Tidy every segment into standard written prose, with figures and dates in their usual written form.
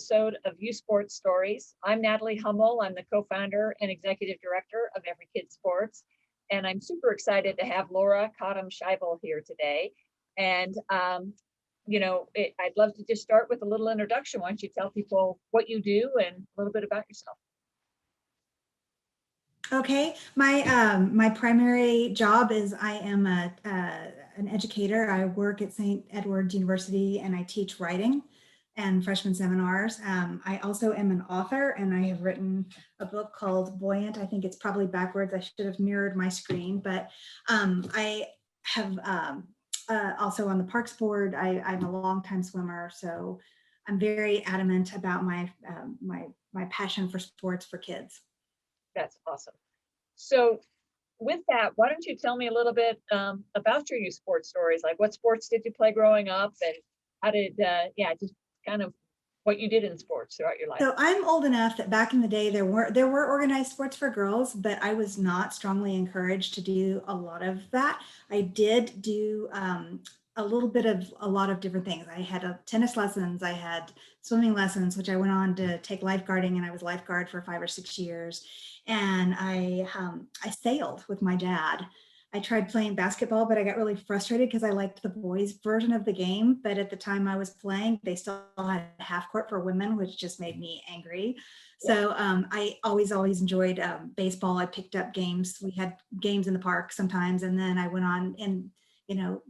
episode of You Sports Stories. I'm Natalie Hummel. I'm the co-founder and executive director of Every Kid Sports. And I'm super excited to have Laura Sajbel here today. And, I'd love to just start with a little introduction. Why don't you tell people what you do and a little bit about yourself? Okay, my primary job is I am an educator. I work at St. Edward's University and I teach writing and freshman seminars. I also am an author and I have written a book called Buoyant. I think it's probably backwards. I should have mirrored my screen, but I have also on the Parks Board. I'm a longtime swimmer, so I'm very adamant about my passion for sports for kids. That's awesome. So with that, why don't you tell me a little bit about your youth sports stories? Like what sports did you play growing up and how did, just kind of what you did in sports throughout your life. So I'm old enough that back in the day, there were organized sports for girls, but I was not strongly encouraged to do a lot of that. I did do a lot of different things. I had tennis lessons, I had swimming lessons, which I went on to take lifeguarding, and I was lifeguard for 5 or 6 years. And I sailed with my dad. I tried playing basketball, but I got really frustrated because I liked the boys' version of the game. But at the time I was playing, they still had half court for women, which just made me angry. So I always enjoyed baseball. I picked up games. We had games in the park sometimes. And then I went on in,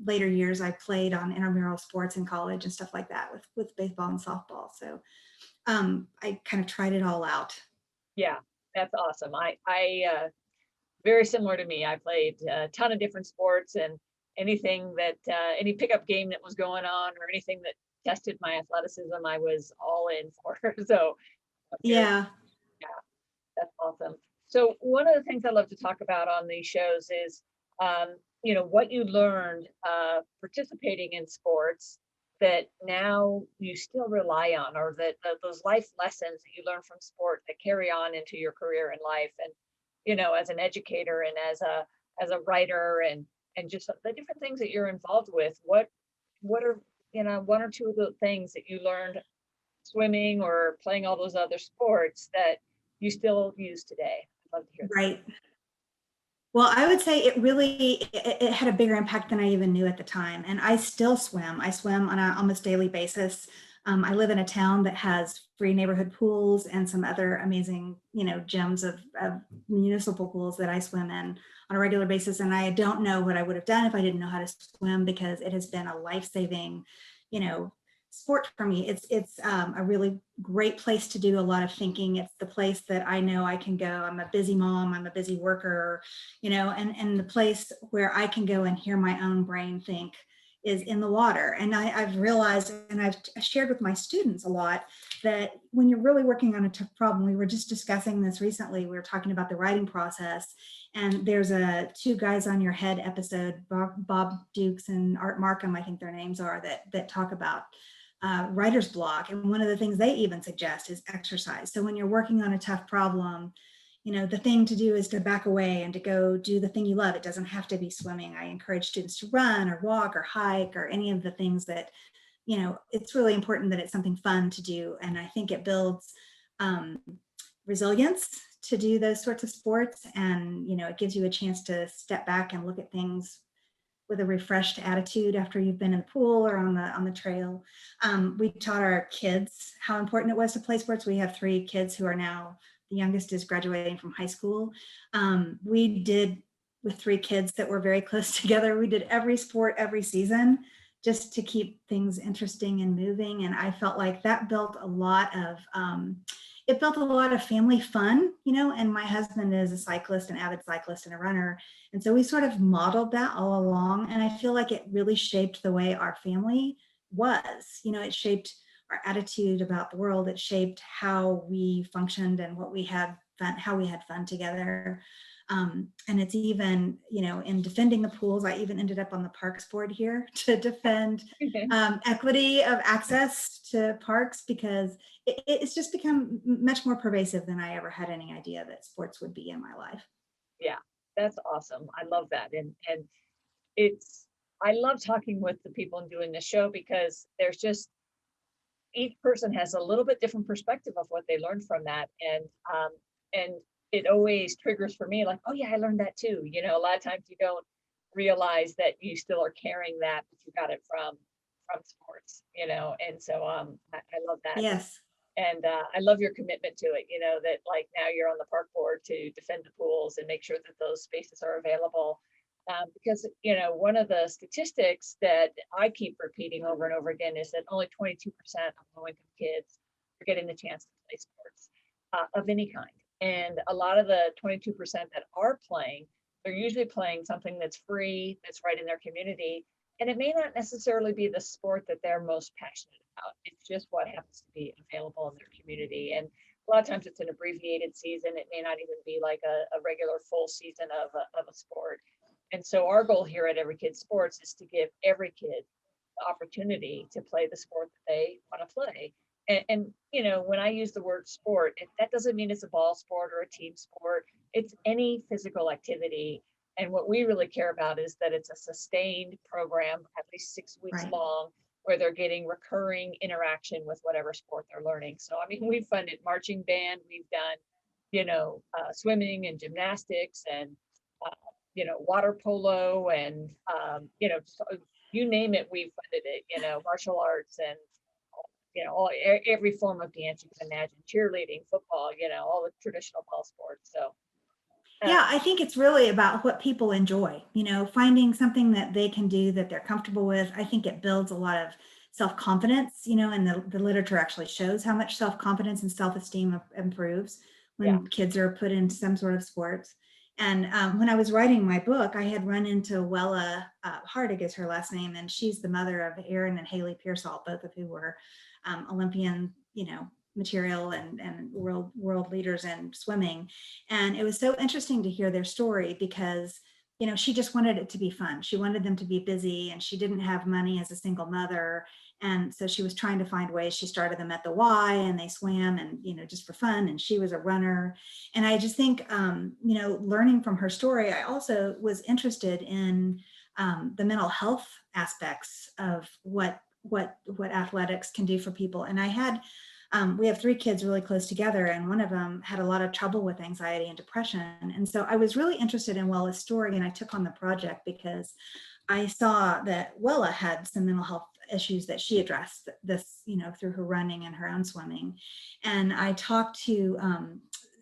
later years, I played on intramural sports in college and stuff like that with baseball and softball. So I kind of tried it all out. Yeah, that's awesome. I very similar to me. I played a ton of different sports, and anything that any pickup game that was going on or anything that tested my athleticism, I was all in for. So yeah, that's awesome. So one of the things I love to talk about on these shows is, what you learned participating in sports that now you still rely on, or that those life lessons that you learn from sport that carry on into your career in life. And as an educator and as a writer and just the different things that you're involved with, what are one or two of the things that you learned swimming or playing all those other sports that you still use today? I'd love to hear that. right. Well, I would say it had a bigger impact than I even knew at the time. And I still swim. I swim on an almost daily basis. I live in a town that has free neighborhood pools and some other amazing, gems of municipal pools that I swim in on a regular basis. And I don't know what I would have done if I didn't know how to swim, because it has been a life-saving, sport for me. It's a really great place to do a lot of thinking. It's the place that I know I can go. I'm a busy mom, I'm a busy worker, and the place where I can go and hear my own brain think is in the water. And I've realized, and I've shared with my students a lot, that when you're really working on a tough problem, we were just discussing this recently, we were talking about the writing process, and there's a Two Guys on Your Head episode, Bob Dukes and Art Markham, I think their names are, that talk about writer's block. And one of the things they even suggest is exercise. So when you're working on a tough problem, the thing to do is to back away and to go do the thing you love. It doesn't have to be swimming. I encourage students to run or walk or hike or any of the things that, it's really important that it's something fun to do. And I think it builds resilience to do those sorts of sports. And, it gives you a chance to step back and look at things with a refreshed attitude after you've been in the pool or on the trail. We taught our kids how important it was to play sports. We have 3 kids who are now, the youngest is graduating from high school. We did, with 3 kids that were very close together, we did every sport every season just to keep things interesting and moving. And I felt like that built a lot of family fun, and my husband is a cyclist, an avid cyclist and a runner. And so we sort of modeled that all along. And I feel like it really shaped the way our family was. It shaped our attitude about the world. It shaped how we functioned and how we had fun together. And it's even, in defending the pools, I even ended up on the parks board here to defend equity of access to parks, because it's just become much more pervasive than I ever had any idea that sports would be in my life. Yeah, that's awesome. I love that. And I love talking with the people and doing this show, because there's just each person has a little bit different perspective of what they learned from that. And it always triggers for me, like, oh yeah, I learned that too. A lot of times you don't realize that you still are carrying that, but you got it from sports, and so I love that. Yes. And I love your commitment to it, that like now you're on the park board to defend the pools and make sure that those spaces are available. Because, one of the statistics that I keep repeating over and over again is that only 22% of low income kids are getting the chance to play sports of any kind. And a lot of the 22% that are playing, they're usually playing something that's free, that's right in their community. And it may not necessarily be the sport that they're most passionate about. It's just what happens to be available in their community. And a lot of times it's an abbreviated season. It may not even be like a regular full season of a sport. And so our goal here at Every Kid Sports is to give every kid the opportunity to play the sport that they want to play. And when I use the word sport, that doesn't mean it's a ball sport or a team sport. It's any physical activity. And what we really care about is that it's a sustained program, at least 6 weeks Right. long, where they're getting recurring interaction with whatever sport they're learning. So, I mean, we've funded marching band, we've done, swimming and gymnastics and, water polo and, you name it, we've funded it, martial arts and, every form of dance you can imagine, cheerleading, football, all the traditional ball sports. So, Yeah, I think it's really about what people enjoy, finding something that they can do that they're comfortable with. I think it builds a lot of self-confidence, and the literature actually shows how much self-confidence and self-esteem improves yeah, when kids are put in some sort of sports. And when I was writing my book, I had run into Wella Hardig is her last name, and she's the mother of Aaron and Haley Pearsall, both of who were Olympian, material and world leaders in swimming. And it was so interesting to hear their story because, she just wanted it to be fun. She wanted them to be busy, and she didn't have money as a single mother. And so she was trying to find ways. She started them at the Y, and they swam and, just for fun. And she was a runner. And I just think, learning from her story, I also was interested in the mental health aspects of what athletics can do for people. And we have 3 kids really close together, and one of them had a lot of trouble with anxiety and depression. And so I was really interested in Wella's story, and I took on the project because I saw that Wella had some mental health issues that she addressed this, through her running and her own swimming. And I talked to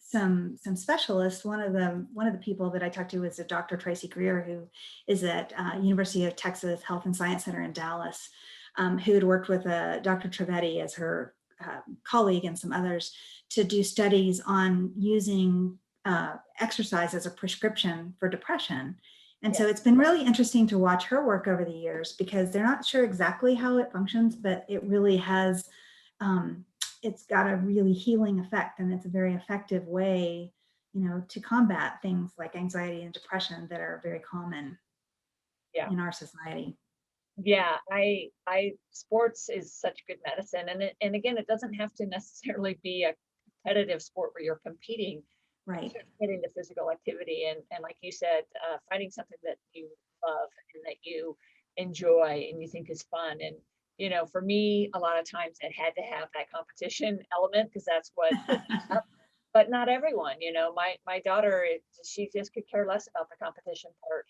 some specialists. One of the people that I talked to was a Dr. Tracy Greer, who is at University of Texas Health and Science Center in Dallas, who had worked with Dr. Trivedi as her colleague and some others to do studies on using exercise as a prescription for depression. And yeah, so it's been really interesting to watch her work over the years because they're not sure exactly how it functions, but it really has, it's got a really healing effect, and it's a very effective way, to combat things like anxiety and depression that are very common yeah. in our society. Yeah, I sports is such good medicine, and again, it doesn't have to necessarily be a competitive sport where you're competing. It's Right. just getting the physical activity and like you said, finding something that you love and that you enjoy and you think is fun. And for me, a lot of times it had to have that competition element because that's what built me up. But not everyone, my daughter, she just could care less about the competition part,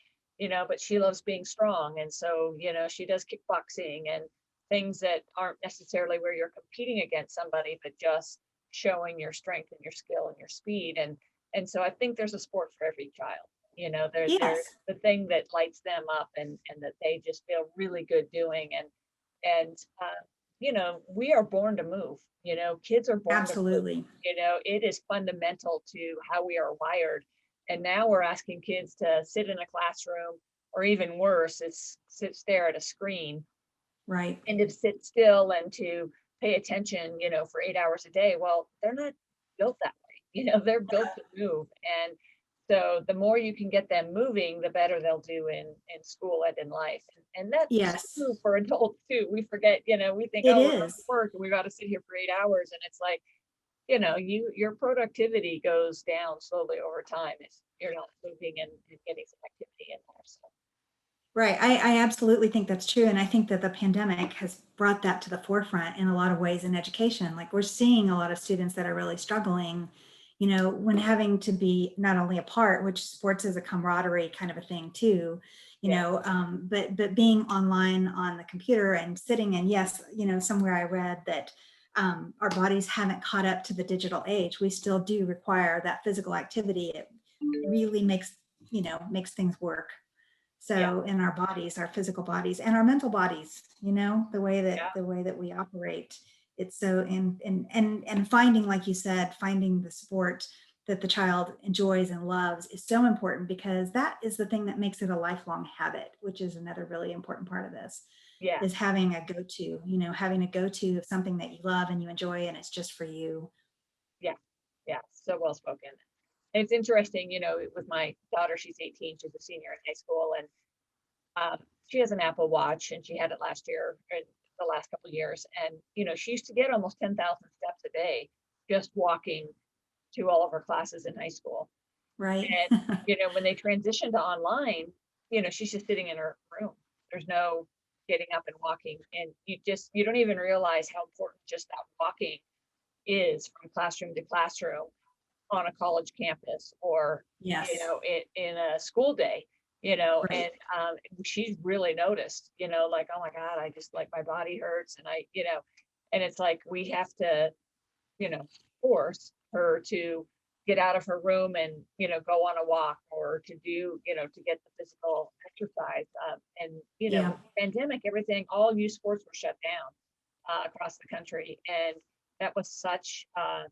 but she loves being strong. And so, she does kickboxing and things that aren't necessarily where you're competing against somebody, but just showing your strength and your skill and your speed. And so I think there's a sport for every child. There's Yes, the thing that lights them up and that they just feel really good doing. And we are born to move. Kids are born to move. absolutely. It is fundamental to how we are wired. And now we're asking kids to sit in a classroom, or even worse, it's sit stare at a screen Right. and to sit still and to pay attention, for 8 hours a day. Well, they're not built that way. They're built to move. And so the more you can get them moving, the better they'll do in school and in life. And that's Yes, true for adults too. We forget, we think, it oh, we're going to is. work and we got to sit here for 8 hours. And it's like, your productivity goes down slowly over time if you're not moving and getting some activity in there. So Right. I absolutely think that's true. And I think that the pandemic has brought that to the forefront in a lot of ways in education. Like we're seeing a lot of students that are really struggling, when having to be not only apart, which sports is a camaraderie kind of a thing too, Yeah, but being online on the computer and sitting, and yes, somewhere I read that our bodies haven't caught up to the digital age. We still do require that physical activity. It really makes things work. yeah, So in our bodies, our physical bodies and our mental bodies, yeah, the way that we operate, it's so and finding, like you said, finding the sport that the child enjoys and loves is so important, because that is the thing that makes it a lifelong habit, which is another really important part of this, yeah, is having a go-to, having a go-to of something that you love and you enjoy and it's just for you. yeah, yeah. So well spoken. And it's interesting, with my daughter, she's 18, she's a senior in high school, and she has an Apple Watch, and she had it last year, or the last couple of years, and she used to get almost 10,000 steps a day just walking to all of her classes in high school. Right. And when they transitioned to online, she's just sitting in her room. There's no getting up and walking, and you don't even realize how important just that walking is from classroom to classroom on a college campus, or Yes. in a school day, Right. and she's really noticed, like, oh my god, I just, like, my body hurts, and and it's like we have to, you know force her to get out of her room and go on a walk, or to do, to get the physical exercise, and Yeah. with the pandemic, everything, all youth sports were shut down across the country, and that was such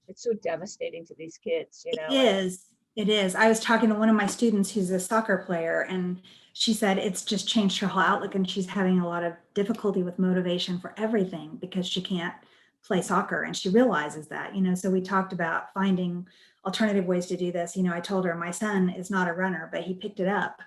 it's so devastating to these kids, It is. It is. I was talking to one of my students who's a soccer player, and she said it's just changed her whole outlook, and she's having a lot of difficulty with motivation for everything because she can't play soccer, and she realizes that. So we talked about finding alternative ways to do this. I told her my son is not a runner, but he picked it up,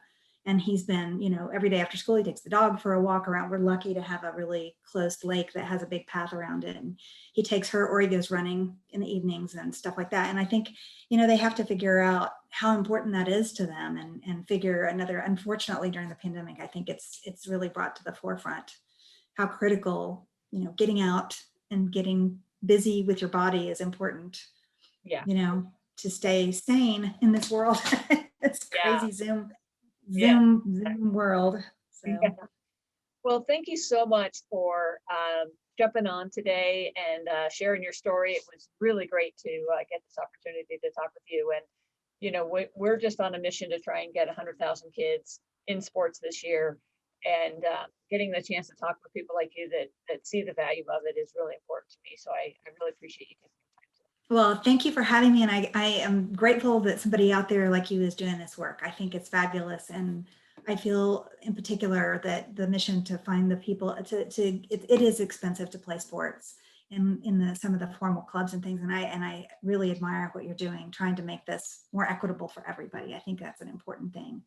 and he's been, every day after school he takes the dog for a walk around. We're lucky to have a really close lake that has a big path around it, and he takes her, or he goes running in the evenings and stuff like that. And I think they have to figure out how important that is to them, and figure another, unfortunately during the pandemic, I think it's really brought to the forefront how critical, getting out and getting busy with your body is important, Yeah, to stay sane in this world. It's yeah, crazy yeah. Zoom world. Yeah. So Well, thank you so much for jumping on today and sharing your story. It was really great to get this opportunity to talk with you. And we're just on a mission to try and get 100,000 kids in sports this year. And getting the chance to talk with people like you that see the value of it is really important to me. So I really appreciate you giving me time today. well, thank you for having me. And I am grateful that somebody out there like you is doing this work. I think it's fabulous. And I feel in particular that the mission to find the people it is expensive to play sports in some of the formal clubs and things. And I really admire what you're doing, trying to make this more equitable for everybody. I think that's an important thing.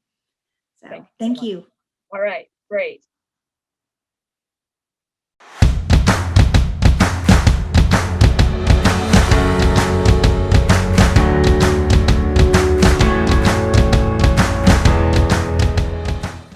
Thank So you so thank much. you. All right, great.